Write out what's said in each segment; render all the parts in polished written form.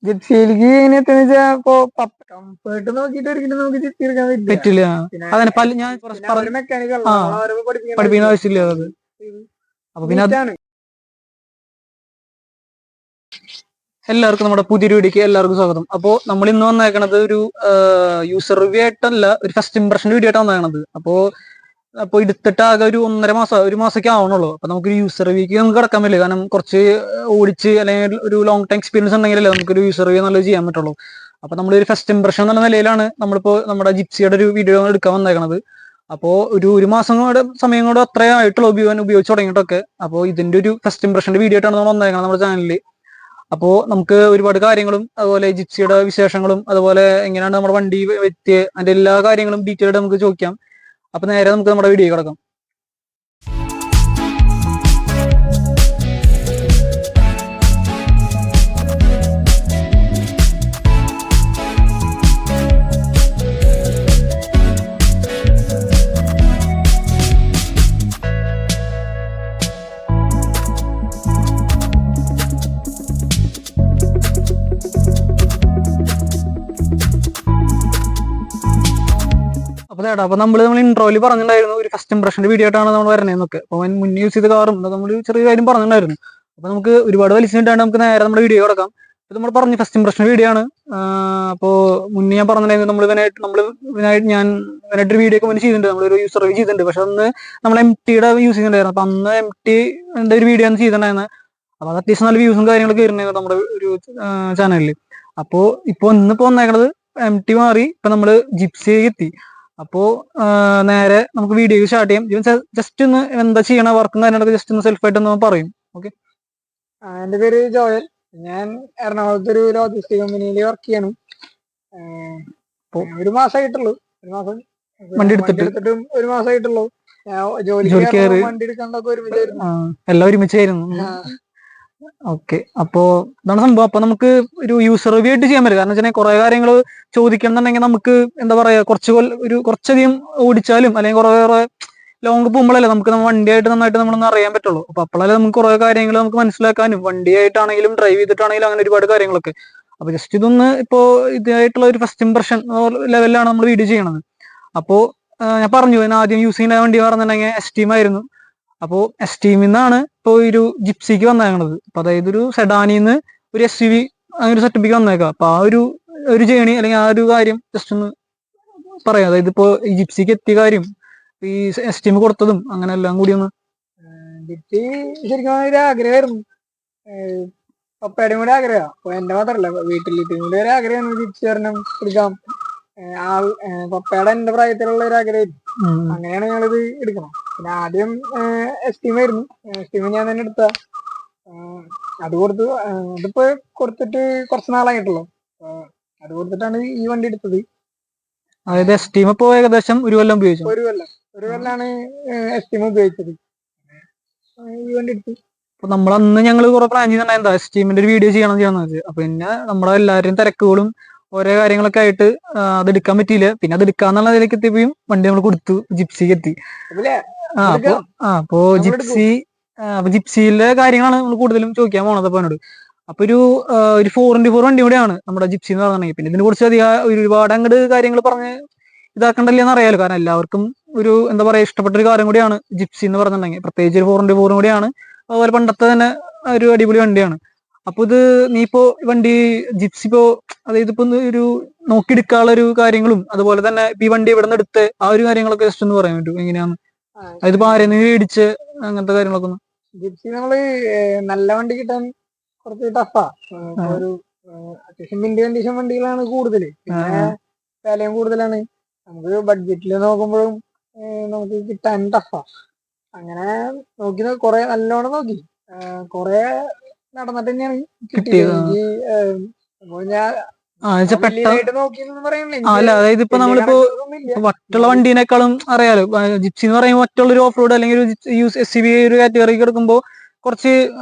ജിപ്സിയിലേക്ക് എങ്ങനെയാന്ന് വെച്ചാ ഇപ്പൊ കംഫേർട്ട് നോക്കിട്ട് ഒരിക്കലും നമുക്ക് ജിപ്സി എടുക്കാൻ പറ്റില്ല. അതന്നെ ഞാൻ ഒരു മെക്കാനിക്കൽ പഠിപ്പിക്കുന്ന ആവശ്യമില്ല അത്. അപ്പൊ പിന്നെ എല്ലാവർക്കും നമ്മുടെ പുതിയൊരു വീഡിയോക്ക് എല്ലാവർക്കും സ്വാഗതം. അപ്പോൾ നമ്മൾ ഇന്ന് വന്നേക്കണത് ഒരു യൂസർ റിവ്യൂ ആയിട്ടല്ല, ഒരു ഫസ്റ്റ് ഇംപ്രഷൻ വീഡിയോ ആയിട്ടാണ് വന്നേക്കണത്. അപ്പോൾ എടുത്തിട്ട് ആകെ ഒരു 1.5 മാസം, 1 മാസമൊക്കെ ആവണുള്ളൂ. അപ്പൊ നമുക്ക് യൂസർ റിവ്യൂക്ക് നമുക്ക് കിടക്കാൻ പറ്റില്ല, കാരണം കുറച്ച് ഓടിച്ച് അല്ലെങ്കിൽ ഒരു ലോങ് ടൈം എക്സ്പീരിയൻസ് ഉണ്ടെങ്കിലല്ലേ നമുക്കൊരു യൂസർ റിവ്യൂ നല്ലത് ചെയ്യാൻ പറ്റുള്ളൂ. അപ്പൊ നമ്മളൊരു ഫസ്റ്റ് ഇംപ്രഷൻ എന്നുള്ള നിലയിലാണ് നമ്മളിപ്പോ നമ്മുടെ ജിപ്സിയുടെ ഒരു വീഡിയോ എടുക്കാൻ വന്നേക്കണത്. അപ്പോൾ ഒരു മാസം സമയം കൂടെ അത്രേ ആയിട്ടുള്ളൂ ഉപയോഗിച്ച് തുടങ്ങിയിട്ടൊക്കെ. അപ്പോൾ ഇതിന്റെ ഒരു ഫസ്റ്റ് ഇംപ്രഷന്റെ വീഡിയോ ആയിട്ടാണ് നമ്മൾ വന്നേക്കണത് നമ്മുടെ ചാനലിൽ. അപ്പോ നമുക്ക് ഒരുപാട് കാര്യങ്ങളും അതുപോലെ ജിപ്സിയുടെ വിശേഷങ്ങളും അതുപോലെ എങ്ങനെയാണ് നമ്മുടെ വണ്ടി വ്യക്തി അതിന്റെ എല്ലാ കാര്യങ്ങളും ഡീറ്റെയിൽ ആയിട്ട് നമുക്ക് ചോദിക്കാം. അപ്പൊ നേരെ നമുക്ക് നമ്മുടെ വീഡിയോ കിടക്കാം. അപ്പൊ നമ്മൾ ഇൻട്രോയിൽ പറഞ്ഞിട്ടുണ്ടായിരുന്നു ഒരു ഫസ്റ്റ് ഇംപ്രഷന്റെ വീഡിയോ ആയിട്ടാണ് നമ്മൾ വരണേന്നൊക്കെ. അപ്പൊ മുന്നേ യൂസ് ചെയ്ത കാറും നമ്മൾ ചെറിയ കാര്യം പറഞ്ഞിട്ടുണ്ടായിരുന്നു. അപ്പൊ നമുക്ക് ഒരുപാട് വലിച്ചിട്ടാണ് നമുക്ക് നേരെ നമ്മുടെ വീഡിയോ കിടക്കാം. ഇത് നമ്മൾ പറഞ്ഞു ഫസ്റ്റ് ഇംപ്രഷൻ വീഡിയോ ആണ്. അപ്പോൾ മുന്നേ ഞാൻ പറഞ്ഞിട്ടുണ്ടായിരുന്നു ഞാൻ ഇവനായിട്ടൊരു വീഡിയോ ഒക്കെ മുന്നേ ചെയ്തിട്ടുണ്ട്, നമ്മളൊരു യൂസർ റിവ്യൂ ചെയ്തിട്ടുണ്ട്. പക്ഷെ അന്ന് നമ്മൾ MTയുടെ യൂസ് ചെയ്യുന്നുണ്ടായിരുന്നു. അപ്പൊ അന്ന് MTന്റെ ഒരു വീഡിയോ ആണ് ചെയ്തിട്ടുണ്ടായിരുന്നത്. അപ്പൊ അത് അത്യാവശ്യം നല്ല വ്യൂസും കാര്യങ്ങളൊക്കെ വരുന്നുണ്ടായിരുന്നു നമ്മുടെ ഒരു ചാനലിൽ. അപ്പോ ഇന്നിപ്പോ വന്നേക്കണത് MT മാറി ഇപ്പൊ നമ്മള് ജിപ്സിയിലേക്ക് എത്തി. അപ്പോ നേരെ നമുക്ക് വീഡിയോ സ്റ്റാർട്ട് ചെയ്യാം. ജസ്റ്റ് ഒന്ന് എന്താ ചെയ്യണ വർക്കും കാര്യങ്ങളൊക്കെ ജസ്റ്റ് ഒന്ന് സെൽഫ് ആയിട്ട് ഒന്ന് പറയും. ഓക്കെ. എന്റെ പേര് ജോയൽ. ഞാൻ എറണാകുളത്ത് ഒരു ലോജിസ്റ്റിക് കമ്പനിയിൽ വർക്ക് ചെയ്യണം. ഒരു മാസമായിട്ടുള്ളൂ. വണ്ടി എടുത്തിട്ടും 1 മാസമായിട്ടുള്ളൂ. ജോലിക്ക് വണ്ടി എടുക്കാണ്ടൊക്കെ ഒരുമിച്ചായിരുന്നു. എല്ലാം ഒരുമിച്ചായിരുന്നു. ഓക്കെ. അപ്പോ ഇതാണ് സംഭവം. അപ്പൊ നമുക്ക് ഒരു യൂസർ റിവ്യൂ ആയിട്ട് ചെയ്യാൻ പറ്റും. കാരണം വെച്ചാൽ കുറെ കാര്യങ്ങൾ ചോദിക്കണമെന്നുണ്ടെങ്കിൽ നമുക്ക് എന്താ പറയാ കുറച്ചധികം ഓടിച്ചാലും അല്ലെങ്കിൽ കുറെ ലോങ് പോകുമ്പോഴല്ലേ നമുക്ക് വണ്ടിയായിട്ട് നന്നായിട്ട് നമ്മളൊന്ന് അറിയാൻ പറ്റുള്ളൂ. അപ്പൊ അപ്പോഴല്ലേ നമുക്ക് കുറെ കാര്യങ്ങൾ നമുക്ക് മനസ്സിലാക്കാനും വണ്ടിയായിട്ടാണെങ്കിലും ഡ്രൈവ് ചെയ്തിട്ടാണെങ്കിലും അങ്ങനെ ഒരുപാട് കാര്യങ്ങളൊക്കെ. അപ്പൊ ജസ്റ്റ് ഇതൊന്ന് ഇതായിട്ടുള്ള ഒരു ഫസ്റ്റ് ഇംപ്രഷൻ ലെവലിലാണ് നമ്മൾ വീഡിയോ ചെയ്യണത്. അപ്പോ ഞാൻ പറഞ്ഞു ആദ്യം യൂസ് ചെയ്യുന്ന വണ്ടി പറഞ്ഞിട്ടുണ്ടെങ്കിൽ എസ്റ്റീം ആയിരുന്നു. അപ്പോ എസ്റ്റീമിൽ നിന്നാണ് ഇപ്പൊ ഒരു ജിപ്സിക്ക് വന്നേക്കണത്. അപ്പൊ അതായത് ഒരു സെഡാനിന്ന് ഒരു SUV അങ്ങനെ ഒരു സെറ്റപ്പിക്ക് വന്നേക്കാം. അപ്പൊ ആ ഒരു ജേണി അല്ലെങ്കിൽ ആ ഒരു കാര്യം ജസ്റ്റ് ഒന്ന് പറയാം. അതായത് ഇപ്പോ ഈ ജിപ്സിക്ക് എത്തിയ കാര്യം, ഈ എസ്റ്റീം കൊടുത്തതും അങ്ങനെ എല്ലാം കൂടി ഒന്ന്. ജിപ്സി ശരിക്കും ഒരു ആഗ്രഹമായിരുന്നു, പപ്പയുടെയും കൂടെ ആഗ്രഹം. അപ്പൊ എന്റെ മാത്രല്ല, വീട്ടിലിട്ടും കൂടി ഒരു ആഗ്രഹമാണ് ജിപ്സി ഒരെണ്ണം എടുക്കാം. പപ്പയുടെ എന്റെ പ്രായത്തിലുള്ള ഒരു ആഗ്രഹമായിരുന്നു. അങ്ങനെയാണ് ഞങ്ങളിത് എടുക്കണം. പിന്നെ ആദ്യം എസ്റ്റീം ആയിരുന്നു. എസ്റ്റീം ഞാൻ തന്നെ എടുത്ത അത് കൊടുത്തു. അതിപ്പോ കൊടുത്തിട്ട് കുറച്ച് നാളായിട്ടുള്ളൂ. അത് കൊടുത്തിട്ടാണ് ഈ വണ്ടി എടുത്തത്. അതായത് എസ്റ്റീം ഇപ്പോ ഏകദേശം 1 കൊല്ലം ഉപയോഗിച്ചു. 1 കൊല്ലാണ് എസ്റ്റീം ഉപയോഗിച്ചത്. ഈ വണ്ടി എടുത്തു. അപ്പൊ നമ്മളന്ന് ഞങ്ങൾ കുറെ പ്ലാൻ ചെയ്തിട്ടുണ്ടായിരുന്നു എസ്റ്റീമിന്റെ ഒരു വീഡിയോ ചെയ്യാന്ന് വെച്ചാൽ. അപ്പൊ പിന്നെ നമ്മളെ എല്ലാവരും തിരക്കുകളും ഓരോ കാര്യങ്ങളൊക്കെ ആയിട്ട് അത് എടുക്കാൻ പറ്റിയില്ല. പിന്നെ അത് എടുക്കാന്നുള്ള ഇതിലേക്ക് എത്തിയപ്പോഴും വണ്ടി നമ്മൾ കൊടുത്തു, ജിപ്സിക്ക് എത്തി. അപ്പോ ജിപ്സിയിലെ കാര്യങ്ങളാണ് നമ്മൾ കൂടുതലും ചോദിക്കാൻ പോണത് അപ്പൊ എന്നോട്. അപ്പൊ ഒരു 4x4 വണ്ടി കൂടെയാണ് നമ്മുടെ ജിപ്സി എന്ന് പറഞ്ഞിട്ടുണ്ടെങ്കിൽ. പിന്നെ ഇതിനെ കുറിച്ച് ഒരുപാട് അങ്ങോട്ട് കാര്യങ്ങൾ പറഞ്ഞ് ഇതാക്കണ്ടല്ലെന്ന് അറിയാലോ. കാരണം എല്ലാവർക്കും ഒരു എന്താ പറയാ ഇഷ്ടപ്പെട്ട ഒരു കാര്യം കൂടിയാണ് ജിപ്സി എന്ന് പറഞ്ഞിട്ടുണ്ടെങ്കിൽ. പ്രത്യേകിച്ച് ഒരു 4x4 കൂടിയാണ്. അതുപോലെ പണ്ടത്തെ തന്നെ ഒരു അടിപൊളി വണ്ടിയാണ്. അപ്പൊ ഇത് വണ്ടി ജിപ്സി അതായത് ഇപ്പൊ ഒരു നോക്കിയെടുക്കാനുള്ള ഒരു കാര്യങ്ങളും അതുപോലെ തന്നെ ഈ വണ്ടി ഇവിടെ നിന്ന് എടുത്ത് ആ ഒരു കാര്യങ്ങളൊക്കെ ജസ്റ്റ് ഒന്ന് പറയാൻ പറ്റും എങ്ങനെയാണ് അതിപ്പോ ആരെന്ന് മേടിച്ച് അങ്ങനത്തെ കാര്യങ്ങളൊക്കെ ഒന്ന്. ജിപ്സി നമ്മള് നല്ല വണ്ടി കിട്ടാൻ കുറച്ച് ടഫാ. ഒരു അത്യാവശ്യം മിന്റ് കണ്ടീഷൻ വണ്ടികളാണ് കൂടുതൽ, പിന്നെ വിലയും കൂടുതലാണ്. നമുക്ക് ബഡ്ജറ്റിൽ നോക്കുമ്പോഴും നമുക്ക് കിട്ടാൻ ടഫാ. അങ്ങനെ നോക്കി കൊറേ നല്ലോണം നോക്കി കൊറേ നടന്നിട്ട് തന്നെയാണ് കിട്ടിയത്. അതായത് ഇപ്പൊ നമ്മളിപ്പോ മറ്റുള്ള വണ്ടീനേക്കാളും അറിയാലോ, ജിപ്സി എന്ന് പറയുമ്പോൾ മറ്റുള്ള ഒരു ഓഫ് റോഡ് അല്ലെങ്കിൽ ഒരു SUV ഒരു കാറ്റഗറിക്ക് എടുക്കുമ്പോ കുറച്ച്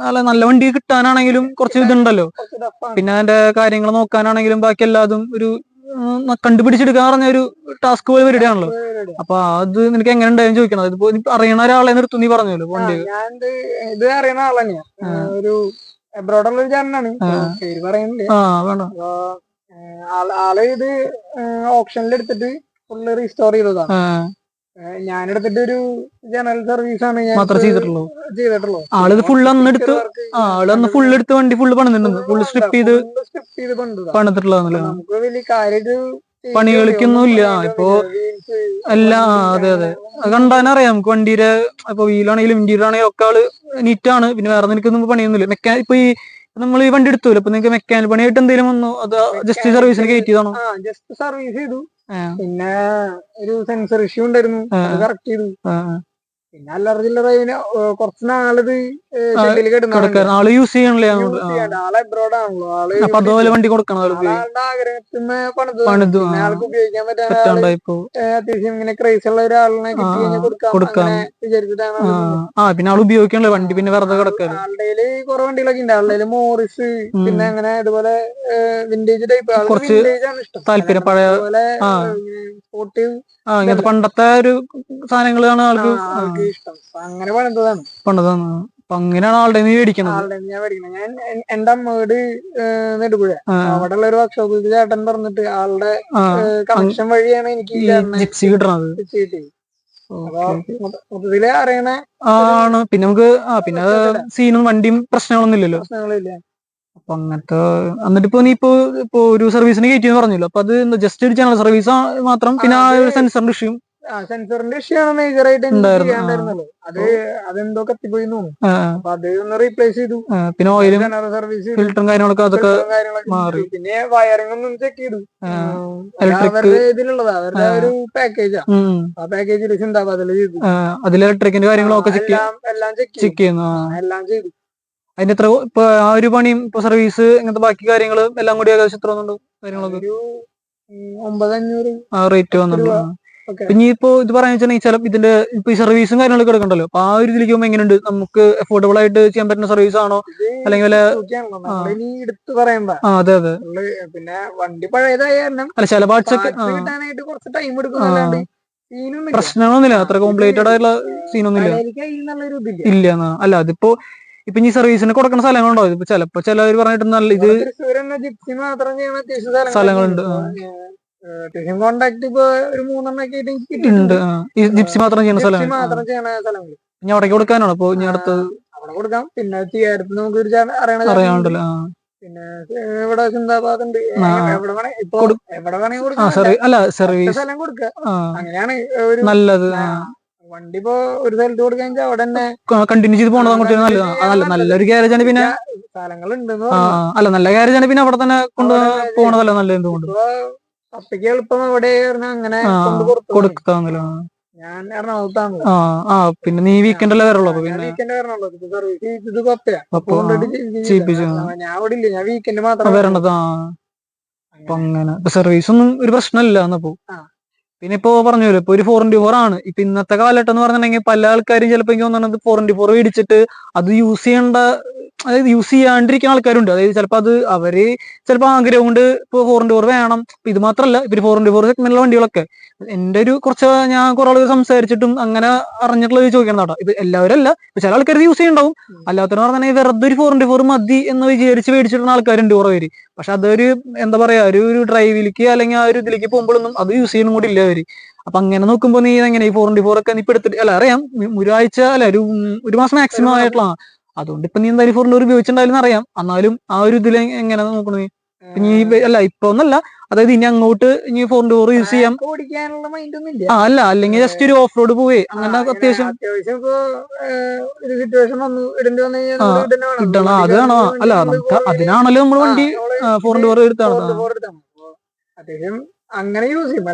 നല്ല വണ്ടി കിട്ടാനാണെങ്കിലും കുറച്ച് ഇതുണ്ടല്ലോ. പിന്നെ അതിന്റെ കാര്യങ്ങൾ നോക്കാനാണെങ്കിലും ബാക്കി എല്ലാതും ഒരു കണ്ടുപിടിച്ചെടുക്കാൻ പറഞ്ഞ ഒരു ടാസ്ക് പോലെ പരിപാടിയാണല്ലോ. അപ്പൊ അത് നിനക്ക് എങ്ങനെ ഉണ്ടായെന്ന് ചോദിക്കണം. ഇതിപ്പോ അറിയണ ഒരാളെ നിർത്തും നീ പറഞ്ഞല്ലോ വണ്ടി. ഇത് അറിയണ ആൾ തന്നെയാ. ഒരു എബ്രോഡുള്ള ഒരു ചേട്ടനാണ്, പേര് പറയുന്നില്ല. വേണ്ട. അപ്പൊ ആള് ഇത് ഓപ്ഷനിൽ എടുത്തിട്ട് ഫുള്ള് റീസ്റ്റോർ ചെയ്തതാണ്. ഞാനെടുത്തിട്ട് ഒരു ജനറൽ സർവീസ് ആണ് ഞാൻ ചെയ്തിട്ടുള്ളൂ. ആള് ഫുള്ള് അന്നെടുത്ത് ഫുള്ള് എടുത്ത് വണ്ടി ഫുള്ള് പണിതിട്ടുണ്ട്, ഫുള്ള് സ്ട്രിപ്പ് ചെയ്ത് പണിതിട്ടുള്ളതാണല്ലോ. നമുക്ക് വലിയ കാര്യമായിട്ട് പണികൾക്കൊന്നും ഇല്ല ഇപ്പൊ എല്ലാം. അതെ അതെ, കണ്ടാനറിയാം നമുക്ക് വണ്ടിയുടെ ഇപ്പൊ വീലാണെങ്കിലും ഇന്റീരിയർ ആണെങ്കിലും ഒക്കെ ആള് നീറ്റാണ്. പിന്നെ വേറെ നിനക്കൊന്നും പണിയൊന്നുമില്ല. ഇപ്പൊ ഈ നമ്മൾ ഈ വണ്ടി എടുത്തൂല്ലോ, അപ്പൊ നിങ്ങൾക്ക് മെക്കാനിക് പണിയായിട്ട് എന്തെങ്കിലും വന്നോ, അത് ജസ്റ്റ് സർവീസിന് കയറ്റിയതാണോ? ജസ്റ്റ് സർവീസ് ചെയ്തു. പിന്നെ ഒരു സെൻസർ ഇഷ്യൂ ഉണ്ടായിരുന്നു, അത് കറക്റ്റ് ചെയ്തു. പിന്നെ അല്ലറ ചില്ലറ കുറച്ച് നാളത് ഷെഡിൽ കിടക്കണം. ആള് യൂസ് ചെയ്യണല്ലേ, ആളെ എബ്രോഡ് ആണല്ലോ. അപ്പൊ അതുപോലെ വണ്ടി കൊടുക്കണം. ആളുടെ ആഗ്രഹത്തിന് പണിത് ആൾക്ക് ഉപയോഗിക്കാൻ പറ്റാൻ അത്യാവശ്യം ഇങ്ങനെ ക്രൈസ് ഉള്ള ഒരാളിനെ കിട്ടി കഴിഞ്ഞാൽ കൊടുക്കാം വിചാരിച്ചിട്ടാണ്. പിന്നെ ആൾ ഉപയോഗിക്കണല്ലോ വണ്ടി, പിന്നെ വെറുതെ കിടക്കാം. ആളുടെ കുറെ വണ്ടികളൊക്കെ ഉണ്ട്. ആളുടെ മോറിസ്, പിന്നെ അങ്ങനെ അതുപോലെ വിന്റേജ് ടൈപ്പ്, കുറച്ച് വിന്റേജ് ആണ് ഇഷ്ടം. താല്പര്യം, പഴയ സ്പോർട്ടീവ് ഇങ്ങനത്തെ പണ്ടത്തെ ഒരു സാധനങ്ങളാണ് ആൾക്ക് ഇഷ്ടം. അങ്ങനെ പണിതാണ്. അപ്പൊ അങ്ങനെയാണ് ആളുടെ മേടിക്കണത്. ഞാൻ എന്റെ അമ്മ വീട് നെടുപുഴ. അവിടെ ഉള്ള ഒരു വർക്ക്ഷോപ്പ് ചേട്ടൻ പറഞ്ഞിട്ട് ആളുടെ കണക്ഷൻ വഴിയാണ് എനിക്ക് ജിപ്സി കിട്ടണത്. മൊത്തത്തില് അറിയണ ആണ്. പിന്നെ നമുക്ക് പിന്നെ സീനും വണ്ടിയും പ്രശ്നങ്ങളൊന്നും ഇല്ലല്ലോ. അപ്പൊ അങ്ങനത്തെ എന്നിട്ടിപ്പോ നീ ഇപ്പൊ ഒരു സർവീസിന് കയറ്റിയെന്ന് പറഞ്ഞല്ലോ, അപ്പൊ അത് ജസ്റ്റ് ഒരു ജനറൽ സർവീസ് മാത്രം, പിന്നെ ആ ഒരു സെൻസറിന്റെ ഇഷ്യൂ സെൻസറിന്റെ ഇഷ്യൂ ആണ് മേജറായിട്ട് ചെയ്യാണ്ടായിരുന്നല്ലോ. അതെന്തോ കത്തിപ്പോയി തോന്നുന്നു. അപ്പൊ അത് ഒന്ന് റീപ്ലേസ് ചെയ്തു. പിന്നെ ഓയിലും ജനറൽ സർവീസ് ഫിൽറ്ററും കാര്യങ്ങളൊക്കെ അതൊക്കെ മാറി. പിന്നെ വയറിംഗ് ഒന്നും ചെക്ക് ചെയ്തു. അവരുടെ ഇതിലുള്ളതാ, അവരുടെ ഒരു പാക്കേജാ. ആ പാക്കേജിൽ ചിന്താബാധ ചെയ്തു. അതിൽ ഇലക്ട്രിക്കിന്റെ കാര്യങ്ങളൊക്കെ എല്ലാം ചെക്ക് ചെയ്യുന്നു. എല്ലാം ചെയ്തു. അതിന്റെ എത്ര ഇപ്പൊ ആ ഒരു പണിയും ഇപ്പൊ സർവീസ് ഇങ്ങനത്തെ ബാക്കി കാര്യങ്ങള് എല്ലാം കൂടി ഏകദേശം എത്ര വന്നുണ്ട് കാര്യങ്ങളൊക്കെ? 9,500 റേറ്റ് വന്നുണ്ട്. പിന്നെ ഇപ്പൊ ഇത് പറയാന്ന് വെച്ചാൽ ചില ഇതിന്റെ ഇപ്പൊ ഈ സർവീസും കാര്യങ്ങളൊക്കെ എടുക്കണ്ടല്ലോ, അപ്പൊ ആ ഒരു ഇതിലേക്ക് പോകുമ്പോ എങ്ങനെയുണ്ട്? നമുക്ക് അഫോർഡബിൾ ആയിട്ട് ചെയ്യാൻ പറ്റുന്ന സർവീസ് ആണോ, അല്ലെങ്കിൽ എടുത്ത് പറയണ്ട? അതെ അതെ. പിന്നെ വണ്ടി പഴയതായ അല്ല, ചില പാർട്സ് ഒക്കെ കിട്ടാനായിട്ട് കുറച്ച് ടൈം എടുക്കുന്നല്ലാണ്ട് പ്രശ്നമൊന്നുമില്ല, അത്ര കോംപ്ലിക്കേറ്റഡ് ആയിട്ടുള്ള സീനൊന്നുമില്ല. ഇല്ല. അല്ല അതിപ്പോ ഈ സർവീസിന് കൊടുക്കുന്ന സ്ഥലങ്ങളുണ്ടോ? ഇപ്പൊ ചിലപ്പോ ചിലവർ പറഞ്ഞിട്ട് നല്ല ഇത് സ്ഥലങ്ങളുണ്ട്. കോണ്ടാക്ട് ഇപ്പൊ ഒരു 3 ഉണ്ട്. ഈ ജിപ്സി മാത്രം ചെയ്യുന്ന സ്ഥലം ഇനി അവിടേക്ക് കൊടുക്കാനാണോ ഇപ്പൊ ഇനി അടുത്തത്? അവിടെ കൊടുക്കാം. പിന്നെ നമുക്ക് അറിയാണ്ടല്ലോ. പിന്നെ ഇവിടെ ചിന്താബാധ ഉണ്ട്. അല്ല സർവീസ് സ്ഥലം കൊടുക്കുക, അങ്ങനെയാണ് ഒരു നല്ലത്. വണ്ടി ഇപ്പൊ ഒരു സ്ഥലത്ത് കൊടുക്കാൻ അവിടെ തന്നെ കണ്ടിന്യൂ ചെയ്ത് പോണത് അങ്ങോട്ട് നല്ലത്. നല്ലൊരു ഗ്യാരേജ് ആണ്. പിന്നെ സ്ഥലങ്ങളുണ്ട്. അല്ല, നല്ല ഗ്യാരേജ് ആണ്. പിന്നെ അവിടെ തന്നെ കൊണ്ട് പോണതല്ല നല്ലത്. എന്തുകൊണ്ട് അപ്പയ്ക്ക് എളുപ്പം അവിടെ അങ്ങനെ കൊടുക്കാന്നല്ലോ. ഞാൻ എറണാകുളത്താണ്. പിന്നെ നീ വീക്കെൻഡ് അല്ലേ വരുള്ളൂ? പിന്നെ ഞാൻ അവിടെ ഇല്ല, ഞാൻ വീക്കെൻഡ് മാത്രം വരണത്. അപ്പൊ അങ്ങനെ സർവീസ് ഒന്നും ഒരു പ്രശ്നമില്ല എന്നപ്പോ. പിന്നെ ഇപ്പൊ പറഞ്ഞല്ലോ, ഇപ്പൊ ഒരു 4x4 ആണ് ഇപ്പൊ ഇന്നത്തെ കാലഘട്ടം എന്ന് പറഞ്ഞിട്ടുണ്ടെങ്കിൽ പല ആൾക്കാരും ചിലപ്പോ എനിക്ക് തോന്നുന്നത് 4x4 മേടിച്ചിട്ട് അത് യൂസ് ചെയ്യേണ്ട, അതായത് യൂസ് ചെയ്യാണ്ടിരിക്കുന്ന ആൾക്കാരുണ്ട്. അതായത് ചിലപ്പോ അത് അവര് ചിലപ്പോ ആഗ്രഹം കൊണ്ട് ഇപ്പൊ 4x4 വേണം. ഇത് മാത്രമല്ല, ഇപ്പൊ 4x4 സെഗ്മെന്റിലുള്ള വണ്ടികളൊക്കെ എന്റെ ഒരു ഞാൻ കുറെ ആളുകൾ സംസാരിച്ചിട്ടും അങ്ങനെ അറിഞ്ഞിട്ടുള്ള ചോദിക്കണം കേട്ടോ. ഇത് എല്ലാവരും അല്ല, ചില ആൾക്കാർ യൂസ് ചെയ്യുന്നുണ്ടാവും. അല്ലാത്തവർ പറഞ്ഞാൽ വെറുതെ ഒരു 4x4 മതി എന്ന് വിചാരിച്ച് മേടിച്ചിട്ടുള്ള ആൾക്കാരുണ്ട് കുറെ പേര്. പക്ഷെ അതൊരു എന്താ പറയാ, ഒരു ഡ്രൈവിലേക്ക് അല്ലെങ്കിൽ ആ ഒരു ഇതിലേക്ക് പോകുമ്പോഴൊന്നും അത് യൂസ് ചെയ്യണം കൂടി ഇല്ല അവര്. അപ്പൊ അങ്ങനെ നോക്കുമ്പോ നീ എങ്ങനെ ഈ 4x4 ഒക്കെ നീ ഇപ്പൊ എടുത്തിട്ട് അല്ല അറിയാം ഒരാഴ്ച അല്ല ഒരു മാസം മാക്സിമം ആയിട്ടുള്ള, അതുകൊണ്ട് ഇപ്പൊ നീ എന്തായാലും 4x4 ഉപയോഗിച്ചിട്ടുണ്ടായാലും അറിയാം. എന്നാലും ആ ഒരു ഇതിൽ എങ്ങനെ നോക്കണ നീ? അല്ല ഇപ്പൊ ഒന്നല്ല, അതായത് ഇനി അങ്ങോട്ട് ഇനി 4x4 യൂസ് ചെയ്യാം അല്ല, അല്ലെങ്കിൽ ജസ്റ്റ് ഒരു ഓഫ് റോഡ് പോവേ അങ്ങനെ അത്യാവശ്യം ഇടണം. അത് വേണോ? അല്ല നമുക്ക് അതിനാണല്ലോ നമ്മൾ വണ്ടി 4x4 എടുത്താണ്. അങ്ങനെ യൂസ് ചെയ്യും.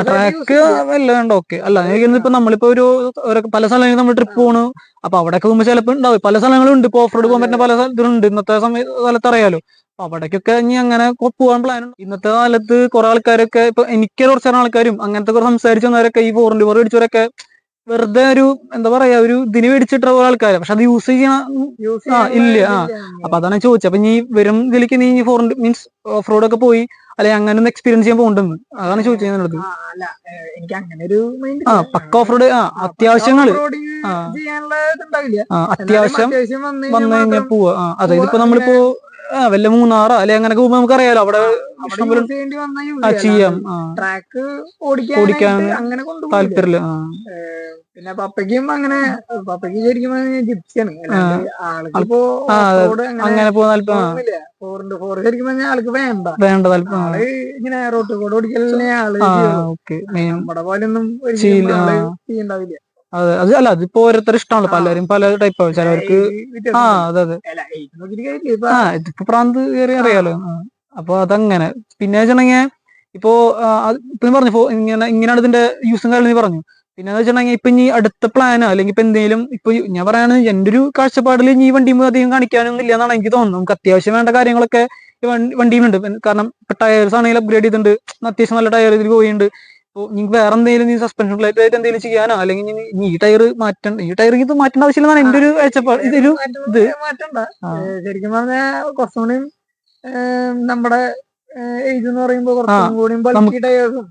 ട്രാക്ക് വല്ലാണ്ട് ഓക്കെ അല്ല. ഇപ്പൊ നമ്മളിപ്പോ പല സ്ഥലങ്ങളിൽ നമ്മൾ ട്രിപ്പ് പോണു. അപ്പൊ അവിടെയൊക്കെ പോകുമ്പോൾ ചിലപ്പോൾ ഉണ്ടാവും പല സ്ഥലങ്ങളും ഉണ്ട്. ഇപ്പൊ ഓഫ് റോഡ് പോകാൻ പറ്റുന്ന പല സ്ഥലത്തുണ്ട് ഇന്നത്തെ കാലത്ത് അറിയാലോ. അപ്പൊ അവിടേക്കൊക്കെ ഇനി അങ്ങനെ പോകാൻ പ്ലാൻ ഉണ്ട്. ഇന്നത്തെ കാലത്ത് കുറെ ആൾക്കാരൊക്കെ ഇപ്പൊ എനിക്ക് കുറച്ച് ആൾക്കാരും അങ്ങനത്തെ കുറെ സംസാരിച്ചു വന്നവരൊക്കെ ഈ 4x4 മേടിച്ചവരൊക്കെ വെറുതെ ഒരു എന്താ പറയാ ഒരു ഇതിന് മേടിച്ചിട്ട പോലെ ആൾക്കാര്, പക്ഷെ അത് യൂസ് ചെയ്യണ യൂസ് ഇല്ല. അപ്പൊ അതാണ് ചോദിച്ചത്. അപ്പൊ നീ വരും ഇതിലേക്ക് നീ ഫോർ മീൻസ് ഓഫ് റോഡ് ഒക്കെ പോയി അല്ലെങ്കിൽ അങ്ങനെ ഒന്ന് എക്സ്പീരിയൻസ് ചെയ്യാൻ പോകണ്ടെന്ന്, അതാണ് ചോദിച്ചത് നിന്നോട്. അല്ല എനിക്ക് അങ്ങനെ ഒരു മൈൻഡ് പക്ക ഓഫ് റോഡ് അത്യാവശ്യങ്ങള് ചെയ്യാനുള്ള ഇതുണ്ടാവില്ല. അത്യാവശ്യം അത്യാവശ്യം വന്നു കഴിഞ്ഞാൽ പോവാ. അതെ, ഇതിപ്പോ നമ്മളിപ്പോ വല്ല മൂന്നാറോ അല്ലെ അങ്ങനെയൊക്കെ പോകുമ്പോ നമുക്കറിയാലോ അവിടെ ഇഷ്ടംപോലെ ചെയ്യാം. ട്രാക്ക് ഓടിക്കാൻ ഓടിക്കാനായിട്ട് അങ്ങനെ കൊണ്ടുപോകില്ല. താല്പര്യമില്ല. പിന്നെ പപ്പയ്ക്കും അങ്ങനെ, പപ്പയ്ക്ക് ശരിക്കും ജിപ്സിയാണ്, അല്ലാണ്ട് ആൾക്കിപ്പോ അങ്ങനെ പോകുന്നില്ല. ഫോർ ശരിക്കും പറഞ്ഞാൽ ആൾക്ക് വേണ്ട. ആള് ഇങ്ങനെ റോഡ് കൂടെ ഓടിക്കലിനെ ആള് നമ്മുടെ പോലെ ഒന്നും ചെയ്യണ്ടാവില്ല. അതെ, അത് അല്ല, അതിപ്പോ ഓരോരുത്തർ ഇഷ്ടമാണ്, പലരും പല ടൈപ്പ് ആവും. ചിലവർക്ക് അതെ ഇതിപ്പോ പ്രാന്ത് കയറി അറിയാലോ. അപ്പൊ അതങ്ങനെ. പിന്നെ വെച്ചിട്ടുണ്ടെങ്കിൽ ഇപ്പോ ഇപ്പൊ പറഞ്ഞു ഇങ്ങനെയാണ് ഇതിന്റെ യൂസും കാര്യം നീ പറഞ്ഞു. പിന്നെ വെച്ചിട്ടുണ്ടെങ്കിൽ ഇപ്പൊ ഇനി അടുത്ത പ്ലാനോ അല്ലെങ്കിൽ ഇപ്പൊ എന്തെങ്കിലും ഇപ്പൊ ഞാൻ പറയാണ് എന്റെ ഒരു കാഴ്ചപ്പാടിൽ ഈ വണ്ടി അധികം കാണിക്കാനൊന്നും ഇല്ല എന്നാണ് എനിക്ക് തോന്നുന്നത്. നമുക്ക് അത്യാവശ്യം വേണ്ട കാര്യങ്ങളൊക്കെ വണ്ടിയിലുണ്ട്. കാരണം ഇപ്പൊ ടയേഴ്സ് ആണെങ്കിലും അപ്ഗ്രേഡ് ചെയ്തിട്ടുണ്ട്, അത്യാവശ്യം നല്ല ടയർ ഇതിൽ പോയിട്ടുണ്ട്. അപ്പോൾ നിങ്ങൾക്ക് വേറെ എന്തെങ്കിലും നീ സസ്പെൻഷൻ പ്ലേറ്റ് ആയിട്ട് എന്തെങ്കിലും ചെയ്യാനോ അല്ലെങ്കിൽ ഈ ടയർ മാറ്റേണ്ട, ഈ ടയർ ഇത് മാറ്റേണ്ട ആവശ്യമില്ലെന്നാണ് എന്റെ ഒരു കാഴ്ചപ്പാട്. ഇതൊരു ഇത് മാറ്റണ്ട. ശരിക്കും പറഞ്ഞാൽ കുറച്ചുകൂടി നമ്മുടെ ഏജ് എന്ന് പറയുമ്പോൾ കുറച്ചും കൂടി ബൾക്കി ടയേഴ്സും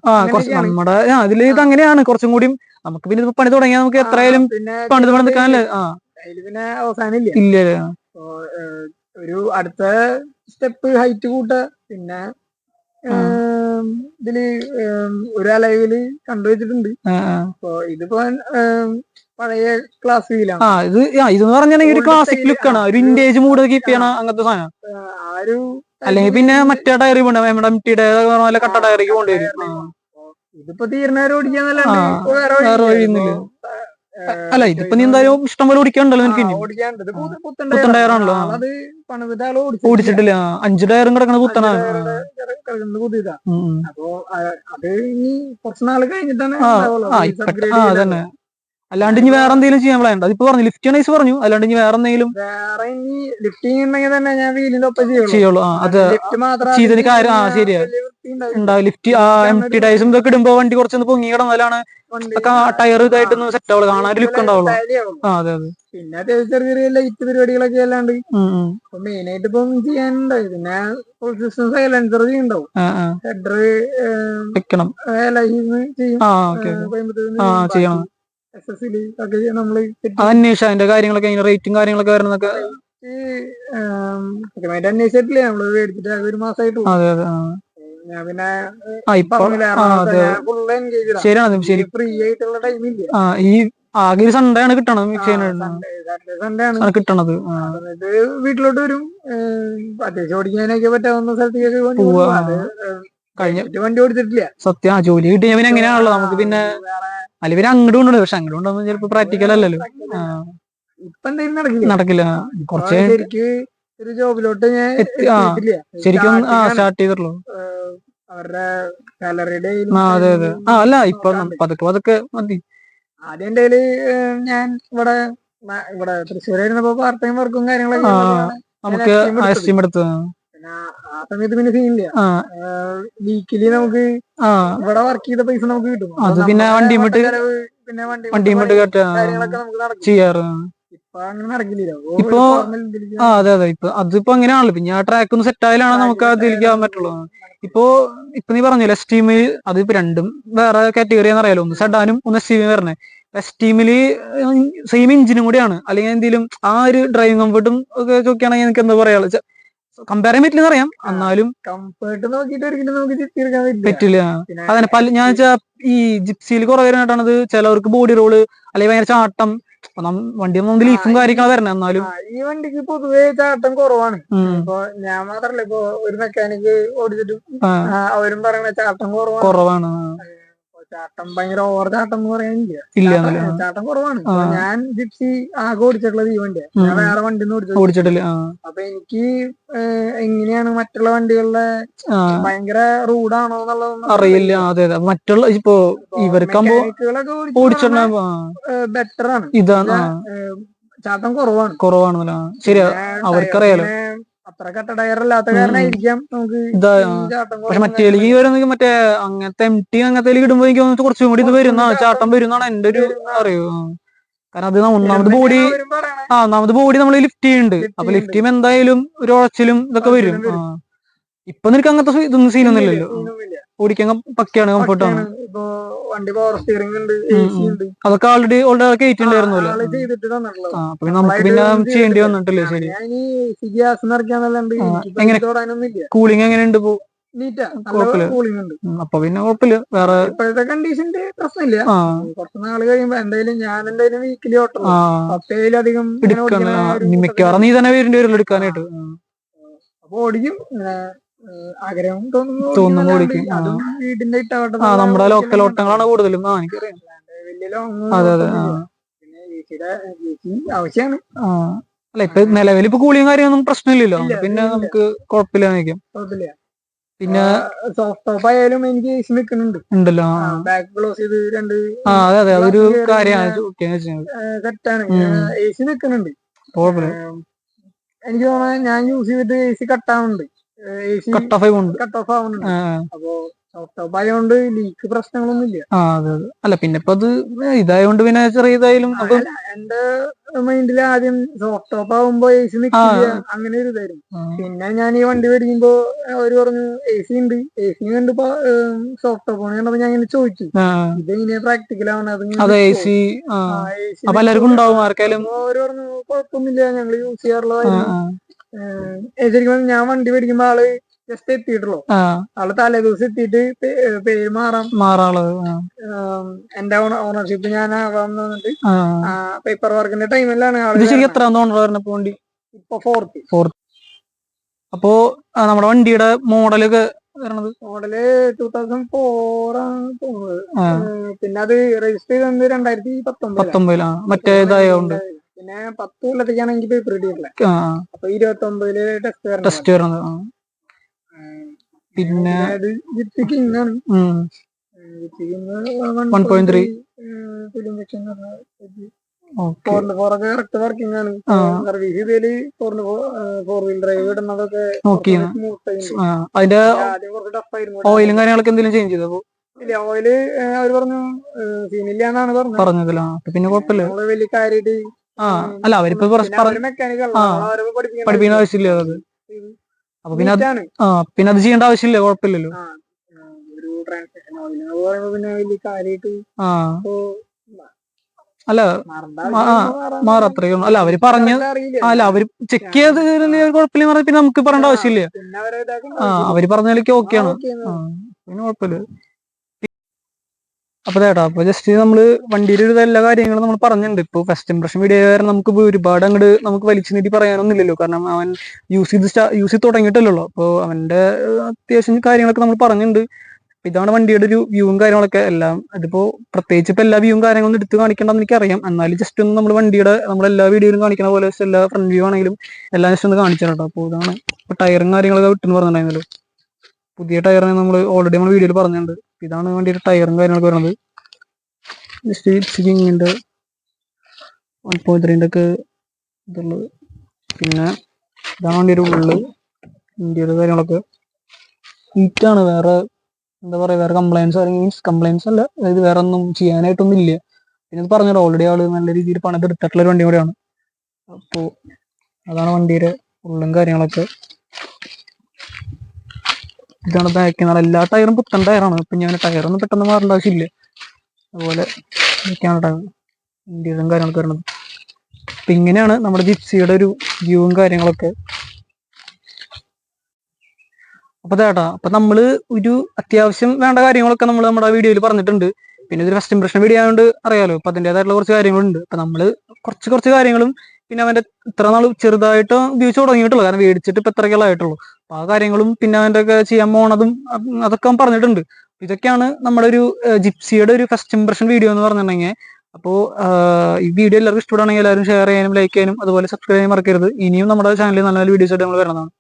നമ്മുടെ അതിൽ ഇത് അങ്ങനെയാണ് കുറച്ചും കൂടി. നമുക്ക് പിന്നെ ഇത് പണി തുടങ്ങിയാൽ നമുക്ക് എത്രയായാലും പണി നിൽക്കാനല്ലേ. പിന്നെ അവസാനം ഇല്ല. ഒരു അടുത്ത സ്റ്റെപ്പ് ഹൈറ്റ് കൂട്ട. പിന്നെ ഇതില് ഒരു അലവില് കണ്ടുവച്ചിട്ടുണ്ട്. അപ്പൊ ഇതിപ്പോ പഴയ ക്ലാസ് വീലാണ്. ഇതെന്ന് പറഞ്ഞാൽ ഒരു ക്ലാസിക് ലുക്ക് ആണ്, ഒരു വിന്റേജ് മൂഡ് കീപ്പ് ചെയ്യണ അങ്ങനത്തെ സാധനം. അല്ലെങ്കിൽ പിന്നെ മറ്റേ ടയറി പോണ്ട, നമ്മുടെ MT കട്ട ടയറിക്ക് കൊണ്ടുവരും. ഇതിപ്പോ തീർന്നവരെ ഓടിക്കാന്നല്ലാണ്ട് വേറെ വഴിയൊന്നുമില്ല. അല്ല ഇതിപ്പോ നീ എന്തായാലും ഇഷ്ടം പോലെ ഓടിക്കാണ്ടല്ലോ നിനക്ക്. പുത്തൻ ടയറാണല്ലോ. ഓടിച്ചിട്ടില്ല. 5 ടയറും കിടക്കണ പുത്തനാണ്. അപ്പൊ അത് ഇനി കുറച്ച് നാള് കഴിഞ്ഞിട്ടാണ് അതന്നെ. അല്ലാണ്ട് ഇനി വേറെ എന്തെങ്കിലും ചെയ്യാൻ പ്ലാൻ ഉണ്ടോ? അതിപ്പോ പറഞ്ഞു ലിഫ്റ്റ് നൈസ് പറഞ്ഞു, അല്ലാണ്ട് ഇനി വേറെ എന്തെങ്കിലും ഇനി ലിഫ്റ്റിംഗ് ഉണ്ടെങ്കിൽ തന്നെ ഞാൻ വീലിന്റെ ഒപ്പം ചെയ്യുള്ളൂ. അത് ചെയ്തൊരു കാര്യം ശരിയാ ഉണ്ടാവും. ലിഫ്റ്റ് MT ടയർസും ഇതൊക്കെ ഇടുമ്പോ വണ്ടി കുറച്ചൊന്ന് പൊങ്ങി കിടന്നാലാണ് ടയർ ഇതായിട്ടൊന്ന് സെറ്റ് ആവുള്ളൂ, കാണാൻ ഒരു ലുക്ക് ഉണ്ടാവുള്ളൂ. അതെ അതെ. പിന്നെ ചെറിയ ചെറിയ ലൈറ്റ് പരിപാടികളൊക്കെ അല്ലാണ്ട് മെയിൻ ആയിട്ട് ഇപ്പം ചെയ്യാനുണ്ടായി. പിന്നെ ഫുൾ സിസ്റ്റം സൈലൻസർ ചെയ്യണ്ടാവും. ഹെഡർ വെക്കണം ചെയ്യണം. അന്വേഷിച്ച അതിന്റെ കാര്യങ്ങളൊക്കെ റേറ്റും കാര്യങ്ങളൊക്കെ വരുന്നതൊക്കെ അന്വേഷിച്ചിട്ടില്ലേ? നമ്മള് മേടിച്ചിട്ട് ഒരു മാസമായിട്ടു. ഞാൻ പിന്നെ ശരിയാണ്. ശരി, ഫ്രീ ആയിട്ടുള്ള ടൈമില്ല. ഈ ആകെ ഒരു സൺഡേ ആണ് കിട്ടണത്. സൺഡേ ആണ് കിട്ടണത്. വീട്ടിലോട്ട് വരും. അത്യാവശ്യം ഓടിക്കാനൊക്കെ പറ്റാവുന്ന സ്ഥലത്തേക്ക് വണ്ടി ഓടിച്ചിട്ടില്ല. സത്യം. ജോലി കിട്ടിയ പിന്നെ എങ്ങനെയാണല്ലോ നമുക്ക്. പിന്നെ അല്ലെ പിന്നെ അങ്ങോട്ടും ഉണ്ട്, പക്ഷെ അങ്ങോട്ടും ഉണ്ടാകുമ്പോൾ ചിലപ്പോ പ്രാക്ടിക്കൽ അല്ലല്ലോ. ഇപ്പൊ എന്തെങ്കിലും നടക്കില്ല. കുറച്ച് ഒരു ജോബിലോട്ട് ഞാൻ ശരിക്കും സ്റ്റാർട്ട് ചെയ്തിട്ടുള്ളൂ. അവരുടെ സാലറിയുടെ അതെ അതെ. അല്ല ഇപ്പൊ പതുക്കെ മതി. ആദ്യം എന്റെ കയ്യില് ഞാൻ ഇവിടെ തൃശ്ശൂരായിരുന്നപ്പോ പാർട്ട് ടൈം വർക്കും കാര്യങ്ങളൊക്കെ നമുക്ക് എസ്റ്റിമേറ്റ് എടുത്ത്. പിന്നെ ആ സമയത്ത് പിന്നെ സീനില്ല. വീക്കിലി നമുക്ക് ഇവിടെ വർക്ക് ചെയ്ത പൈസ നമുക്ക് കിട്ടും. അത് പിന്നെ വണ്ടിമേട്ട് കാര്യങ്ങളൊക്കെ നമുക്ക് നടക്കും. ചെയ്യാറ്. ഇപ്പൊ അങ്ങനെ നടക്കില്ല. ഇപ്പൊ അതെ അതെ. അതിപ്പോ അങ്ങനെയാണല്ലോ. പിന്നെ ആ ട്രാക്ക് ഒന്ന് സെറ്റ് ആയാലാണ് നമുക്ക് അതിലേക്ക് ആവാൻ പറ്റുള്ളൂ. ഇപ്പൊ നീ പറഞ്ഞില്ല എസ്റ്റീമ്, അതിപ്പോ രണ്ടും വേറെ കാറ്റഗറി ആണെന്ന് അറിയാലോ. ഒന്ന് സെഡാനും ഒന്ന് എസ്റ്റീമ് വരണേ. എസ്റ്റീമില് സെയിം എഞ്ചിനും കൂടിയാണ്. അല്ലെങ്കിൽ എന്തെങ്കിലും ആ ഒരു ഡ്രൈവിംഗ് കംഫർട്ടും ഒക്കെ നോക്കിയാണെങ്കിൽ എനിക്ക് എന്താ പറയാ, കമ്പയർ ചെയ്യാൻ പറ്റില്ലെന്ന് അറിയാം, എന്നാലും കംഫർട്ട് നോക്കിയിട്ട് ഒരിക്കലും നമുക്ക് പറ്റില്ല. അതന്നെ ഞാൻ വെച്ചാ ഈ ജിപ്സിയിൽ കുറെ പേരായിട്ടാണത്. ചിലവർക്ക് ബോഡി റോള് അല്ലെങ്കിൽ ഭയങ്കര ചാട്ടം, വണ്ടി ലീഫും കാര്യങ്ങളും വരണം. എന്നാലും ഈ വണ്ടിക്ക് പൊതുവേ ചാട്ടം കുറവാണ്. ഇപ്പൊ ഞാൻ മാത്രല്ല, ഇപ്പൊ ഒരു മെക്കാനിക്ക് ഓടിച്ചിട്ടും അവരും പറയണ ചാട്ടം കുറവാണ്. ചാട്ടം ഭയങ്കര ഓവർ ചാട്ടം എന്ന് പറയാനില്ല. ചാട്ടം കുറവാണ്. ഞാൻ ജിപ്സി ആകെ ഓടിച്ചിട്ടുള്ളത് ഈ വണ്ടിയാണ്. ഞാൻ വേറെ വണ്ടി ഒന്നും ഓടിച്ചിട്ടില്ല. അപ്പൊ എനിക്ക് എങ്ങനെയാണ് മറ്റുള്ള വണ്ടികളുടെ ഭയങ്കര റൂഡാണോ എന്നുള്ളതൊന്നും അറിയില്ല. അതെ അതെ. മറ്റുള്ള ഇപ്പൊ ഇവർക്കാകുമ്പോ ബെറ്റർ ആണ്. ഇതാണ് ചാട്ടം കുറവാണ്. ശരിയാ, അവർക്കറിയാലോ. അത്ര കട്ട ടയർ അല്ലാത്ത കാരണമായിരിക്കാം നമുക്ക് ഇതാ ഈ ചാട്ടം പക്ഷെ കുറവും മറ്റേലേക്ക് വരുന്നെങ്കിൽ മറ്റേ അങ്ങനത്തെ MT അങ്ങനത്തെ ഇടുമ്പോ എനിക്ക് തോന്നുന്നു കുറച്ചും കൂടി ഇത് വരുന്ന ചാട്ടം വരുന്നാണ് എന്റെ ഒരു അറിവ്. കാരണം അത് ഒന്നാമത് ബോഡി അവരും പറയണേ. ഒന്നാമത് ബോഡി നമ്മൾ ലിഫ്റ്റ് ചെയ്യുന്നുണ്ട്. അപ്പൊ ലിഫ്റ്റ് ചെയ്യുമ്പോൾ എന്തായാലും ഒരു ഉഴച്ചിലും ഇതൊക്കെ വരും. ഇപ്പൊ നിനക്ക് അങ്ങനത്തെ ഇതൊന്നും സീനൊന്നുമില്ലല്ലോ, ഓടിക്കാൻ പക്കയാണ്, കംഫർട്ടാണ്. ഇപ്പൊ വണ്ടി പവർ സ്റ്റിയറിംഗ് ഉണ്ട്, AC ഉണ്ട്, അതൊക്കെ ഓൾറെഡി കേറ്റിണ്ടായിരുന്നല്ലോ. ആള് ചെയ്തിട്ട് തന്നിട്ടുള്ളത്. അപ്പൊ നമുക്ക് പിന്നെ ചെയ്യേണ്ടി വന്നിട്ടില്ലേ. ശരി, ഞാൻ ഈ ഗ്യാസ് നിറയ്ക്കാന്നല്ലാണ്ട് എങ്ങനെ തൊടാനൊന്നുമില്ല. കൂളിംഗ് എങ്ങനെയുണ്ട് ഇപ്പൊ? നീറ്റാ, നല്ല കൂളിംഗ് ഉണ്ട്. അപ്പൊ പിന്നെ കുഴപ്പമില്ല. വേറെ ഇപ്പോഴത്തെ കണ്ടീഷന്റെ പ്രശ്നമില്ല. കുറച്ച് നാള് കഴിയുമ്പോ എന്തായാലും ഞാൻ എന്തായാലും വീക്കിലി ഓട്ടം 10,000-അധികം മിക്കവാറും നീ തന്നെ വരേണ്ടി വരുമല്ലോ എടുക്കാനായിട്ട്. അപ്പൊ ഓടിക്കും, ആഗ്രഹം തോന്നുന്നു ഓടിക്കും. അതും വീടിന്റെ ഇട്ടവട്ടം നമ്മുടെ ലോക്കൽ ഓട്ടങ്ങളാണ് കൂടുതലും. എനിക്കറിയാം. വലിയ ലോങ്. അതെ അതെ. പിന്നെ AC ആവശ്യമാണ്. അല്ല ഇപ്പൊ നിലവിൽ ഇപ്പൊ കൂളിയും കാര്യമൊന്നും പ്രശ്നമില്ലല്ലോ, പിന്നെ നമുക്ക് കുഴപ്പമില്ല നിൽക്കാം. കുഴപ്പമില്ല. പിന്നെ സോഫ്റ്റ് ടോപ്പ് ആയാലും എനിക്ക് AC നിൽക്കുന്നുണ്ട് ഉണ്ടല്ലോ. ബാക്ക് ക്ലോസ് ചെയ്ത് രണ്ട് അതെ അതെ, അതൊരു കാര്യമാണ്. സെറ്റാണ്. AC നിൽക്കുന്നുണ്ട്. എനിക്ക് തോന്നുന്നത് ഞാൻ യൂസ് ചെയ്തിട്ട് AC കട്ടാവുന്നുണ്ട്. കട്ട് ഓഫ് ആവുന്നുണ്ട്. അപ്പൊ സോഫ്റ്റ് ടോപ്പ് ആയതുകൊണ്ട് ലീക്ക് പ്രശ്നങ്ങളൊന്നും ഇല്ല. അതെ അതെ. അല്ല പിന്നെ ഇപ്പൊ അത് ഇതായതുകൊണ്ട് പിന്നെ ചെറിയ ഇതായാലും എന്റെ മൈൻഡിൽ ആദ്യം സോഫ്റ്റ് ടോപ്പ് ആവുമ്പോ AC നിൽക്കില്ല, അങ്ങനെ ഒരു ഇതായിരുന്നു. പിന്നെ ഞാൻ ഈ വണ്ടി മേടിക്കുമ്പോ അവര് പറഞ്ഞു AC ഉണ്ട്, AC കണ്ടിപ്പോ സോഫ്റ്റ് ടോപ്പ് ആണ് കണ്ടപ്പോ ഞാൻ ഇങ്ങനെ ചോദിച്ചു ഇതെങ്ങനെയാ പ്രാക്ടിക്കൽ ആവണത്. പലർക്കും ഉണ്ടാവും ആർക്കായാലും. അവര് പറഞ്ഞു കുഴപ്പമൊന്നുമില്ല, ഞങ്ങള് യൂസ് ചെയ്യാറുള്ളതായിരുന്നു. ശരിക്കും ഞാൻ വണ്ടി മേടിക്കുമ്പോ ആള് ജസ്റ്റ് എത്തിയിട്ടുള്ളൂ. ആള് തലേ ദിവസം എത്തിയിട്ട് പേര് മാറാനുള്ളത്. എന്റെ ഓണർഷിപ്പ് ഞാൻ ആവാന്ന് പറഞ്ഞിട്ട് പേപ്പർ വർക്കിന്റെ ടൈമിലാണ് ആള്. വണ്ടി ഇപ്പൊ 4th. അപ്പോ നമ്മുടെ വണ്ടിയുടെ മോഡലൊക്കെ മോഡല് 2004 ആണ് തോന്നുന്നത്. പിന്നെ അത് രജിസ്റ്റർ ചെയ്തത് 2019. മറ്റേ ഇതായോണ്ട് പിന്നെ 10 കൊല്ലത്തേക്കാണ് എനിക്ക് പേപ്പർ കിട്ടിയിട്ടില്ല. അപ്പൊ 2019 ടെസ്റ്റ് വരുന്നത്. പിന്നെ ജിപ്സി കിങ് ആണ്. 1.3 കറക്റ്റ് വർക്കിംഗ് ആണ്. സർവീസ് ചെയ്തേല് 4 വീൽ ഡ്രൈവ് ഇടുന്നതൊക്കെ അതിന്റെ ഓയിലും കാര്യങ്ങളൊക്കെ എന്തെങ്കിലും ചേഞ്ച് ചെയ്തോ? ഇല്ല, ഓയില് അവര് പറഞ്ഞു സീനില്ല എന്നാണ് പറഞ്ഞത്. പിന്നെ കുഴപ്പമില്ല, വലിയ കാര്യമായിട്ട്. അല്ല അവരിപ്പോ പഠിപ്പിക്കുന്ന ആവശ്യമില്ല അത്. അപ്പൊ പിന്നെ അത് ചെയ്യേണ്ട ആവശ്യമില്ല, കുഴപ്പമില്ലല്ലോ. ഒരു ട്രാൻസാക്ഷൻ ഓയിൽ പിന്നെ വലിയ കാര്യമായിട്ട് അല്ല മാറത്രയോ. അല്ല അവര് പറഞ്ഞ അവര് ചെക്ക് ചെയ്ത് കുഴപ്പമില്ല പറഞ്ഞ പിന്നെ നമുക്ക് പറയേണ്ട ആവശ്യമില്ല. അവര് പറഞ്ഞ നിലയ്ക്ക് ഓക്കെയാണ്, പിന്നെ കുഴപ്പമില്ല. അപ്പൊ ചേട്ടാ, അപ്പൊ ജസ്റ്റ് നമ്മള് വണ്ടിയുടെ ഒരു എല്ലാ കാര്യങ്ങളും നമ്മൾ പറഞ്ഞിട്ടുണ്ട്. ഇപ്പൊ ഫസ്റ്റ് ഇംപ്രഷൻ വീഡിയോ കാരണം നമുക്ക് ഒരുപാട് അങ്ങോട്ട് നമുക്ക് വലിച്ചു നീട്ടി പറയാനൊന്നുമില്ലല്ലോ. കാരണം അവൻ യൂസ് ചെയ്ത് തുടങ്ങിയിട്ടല്ലോ. അപ്പൊ അവന്റെ അത്യാവശ്യം കാര്യങ്ങളൊക്കെ നമ്മൾ പറഞ്ഞിട്ടുണ്ട്. ഇതാണ് വണ്ടിയുടെ ഒരു വ്യൂവും കാര്യങ്ങളൊക്കെ എല്ലാം. അതിപ്പോ പ്രത്യേകിച്ച് ഇപ്പൊ എല്ലാ വ്യൂവും കാര്യങ്ങളൊന്നും എടുത്ത് കാണിക്കണ്ടെന്ന് എനിക്കറിയാം. എന്നാലും ജസ്റ്റ് ഒന്ന് നമ്മൾ വണ്ടിയുടെ നമ്മളെല്ലാ വീഡിയോയിലും കാണിക്കുന്ന പോലെ എല്ലാ ഫ്രണ്ട് വ്യൂ ആണെങ്കിലും എല്ലാം ജസ്റ്റ് ഒന്ന് കാണിച്ചു കേട്ടോ. അപ്പൊ ഇതാണ് ഇപ്പൊ ടയറും കാര്യങ്ങളൊക്കെ വിട്ടെന്ന് പറഞ്ഞിട്ടുണ്ടായിരുന്നല്ലോ. പുതിയ ടയറിന് നമ്മൾ ഓൾറെഡി നമ്മൾ വീഡിയോയിൽ പറഞ്ഞിട്ടുണ്ട്. ഇതാണ് വണ്ടിയുടെ ടയറും കാര്യങ്ങളൊക്കെ വരുന്നത്. ജിപ്സിന്റെ 1.3 ഒക്കെ ഇതുള്ളത്. പിന്നെ ഇതാണ് വണ്ടിയുടെ ഉള്ളില് ഇന്ത്യയുടെ കാര്യങ്ങളൊക്കെ ഹീറ്റാണ്. വേറെ എന്താ പറയാ, വേറെ കംപ്ലൈൻസ് അല്ല, അതായത് വേറെ ഒന്നും ചെയ്യാനായിട്ടൊന്നും ഇല്ല. പിന്നെ ഇത് പറഞ്ഞല്ലോ ഓൾറെഡി ആള് നല്ല രീതിയിൽ പണിതെടുത്തിട്ടുള്ള ഒരു വണ്ടി കൂടെയാണ്. അപ്പോ അതാണ് വണ്ടിയുടെ ഉള്ളും കാര്യങ്ങളൊക്കെ. ഇതാണ് ബാക്കിയാണ്. എല്ലാ ടയറും പുത്തൻ ടയറാണ്. ഇപ്പൊ ഞാൻ ടയറൊന്നും പെട്ടെന്ന് മാറേണ്ട ആവശ്യമില്ല. അതുപോലെ ഇതൊക്കെയാണ് ടയർ ഇന്ത്യയിലും കാര്യങ്ങളൊക്കെ വരുന്നത്. അപ്പൊ ഇങ്ങനെയാണ് നമ്മുടെ ജിപ്സിയുടെ ഒരു വ്യൂവും കാര്യങ്ങളൊക്കെ. അപ്പൊ ചേട്ടാ, അപ്പൊ നമ്മള് ഒരു അത്യാവശ്യം വേണ്ട കാര്യങ്ങളൊക്കെ നമ്മൾ നമ്മുടെ വീഡിയോയിൽ പറഞ്ഞിട്ടുണ്ട്. പിന്നെ ഇതൊരു ഫസ്റ്റ് ഇംപ്രഷൻ വീഡിയോ ആയതുകൊണ്ട് അറിയാലോ, അപ്പൊ അതിൻ്റെതായിട്ടുള്ള കുറച്ച് കാര്യങ്ങളുണ്ട്. അപ്പൊ നമ്മള് കുറച്ച് കാര്യങ്ങളും പിന്നെ അവന്റെ ഇത്ര നാൾ ചെറുതായിട്ട് ഉപയോഗിച്ച് തുടങ്ങിയിട്ടുള്ളൂ. കാരണം മേടിച്ചിട്ട് ഇപ്പൊ എത്രയൊക്കെ ആയിട്ടുള്ളൂ. അപ്പൊ ആ കാര്യങ്ങളും പിന്നെ അവന്റെ ഒക്കെ ചെയ്യാൻ പോണതും അതൊക്കെ അവൻ പറഞ്ഞിട്ടുണ്ട്. ഇതൊക്കെയാണ് നമ്മുടെ ഒരു ജിപ്സിയുടെ ഒരു ഫസ്റ്റ് ഇംപ്രഷൻ വീഡിയോ എന്ന് പറഞ്ഞിട്ടുണ്ടെങ്കിൽ. അപ്പോൾ ഈ വീഡിയോ എല്ലാവർക്കും ഇഷ്ടപ്പെടുകയാണെങ്കിൽ എല്ലാവരും ഷെയർ ചെയ്യാനും ലൈക്ക് ചെയ്യാനും അതുപോലെ സബ്സ്ക്രൈബ് ചെയ്യാനും മറക്കരുത്. ഇനിയും നമ്മുടെ ചാനലിൽ നല്ല നല്ല വീഡിയോസ് ആയിട്ട് നമ്മൾ വരുന്നതാണ്.